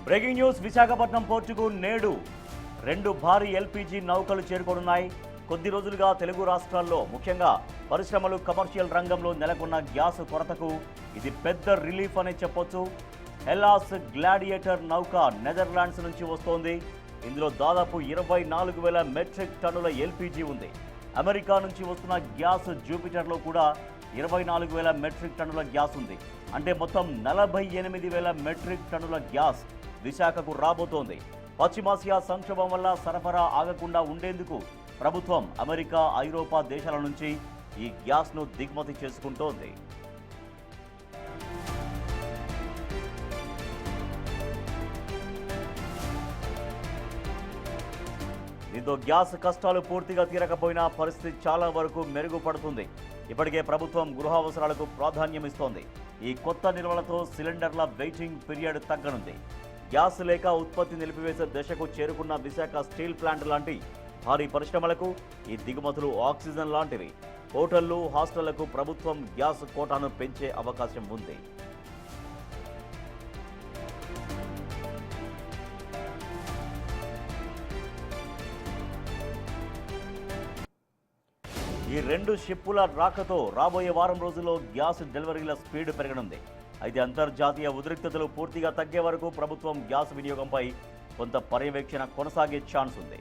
Breaking news Visakhapatnam పోర్టుకు నేడు 2 భారీ ఎల్పీజీ నౌకలు చేరుకోనున్నాయి. కొద్ది రోజులుగా తెలుగు రాష్ట్రాల్లో ముఖ్యంగా పరిశ్రమలు కమర్షియల్ రంగంలో నెలకొన్న గ్యాస్ కొరతకు ఇది పెద్ద రిలీఫ్ అనే చెప్పొచ్చు. హెల్లాస్ గ్లాడియేటర్ నౌక నెదర్లాండ్స్ నుంచి వస్తోంది. ఇందులో దాదాపు 24,000 మెట్రిక్ టన్నుల ఎల్పీజీ ఉంది. అమెరికా నుంచి వస్తున్న గ్యాస్ జూపిటర్లో కూడా 24,000 మెట్రిక్ టన్నుల గ్యాస్ ఉంది. అంటే మొత్తం 48,000 మెట్రిక్ టన్నుల గ్యాస్ విశాఖకు రాబోతోంది. పశ్చిమాసియా సంక్షోభం వల్ల సరఫరా ఆగకుండా ఉండేందుకు ప్రభుత్వం అమెరికా, ఐరోపా దేశాల నుంచి ఈ గ్యాస్ను దిగుమతి చేసుకుంటోంది. దీంతో గ్యాస్ కష్టాలు పూర్తిగా తీరకపోయినా పరిస్థితి చాలా వరకు మెరుగుపడుతుంది. ఇప్పటికే ప్రభుత్వం గృహ అవసరాలకు ప్రాధాన్యం ఇస్తోంది. ఈ కొత్త నిల్వలతో సిలిండర్ల వెయిటింగ్ పీరియడ్ తగ్గనుంది. గ్యాస్ లేక ఉత్పత్తి నిలిపివేసే దశకు చేరుకున్న విశాఖ స్టీల్ ప్లాంట్ లాంటి భారీ పరిశ్రమలకు ఈ దిగుమతులు ఆక్సిజన్ లాంటివి. హోటళ్లు, హాస్టళ్లకు ప్రభుత్వం గ్యాస్ కోటాను పెంచే అవకాశం ఉంది. ఈ 2 షిప్పుల రాకతో రాబోయే వారం రోజుల్లో గ్యాస్ డెలివరీల స్పీడ్ పెరగనుంది. అయితే అంతర్జాతీయ ఉద్రిక్తతలు పూర్తిగా తగ్గే వరకు ప్రభుత్వం గ్యాస్ వినియోగంపై కొంత పర్యవేక్షణ కొనసాగే ఛాన్స్ ఉంది.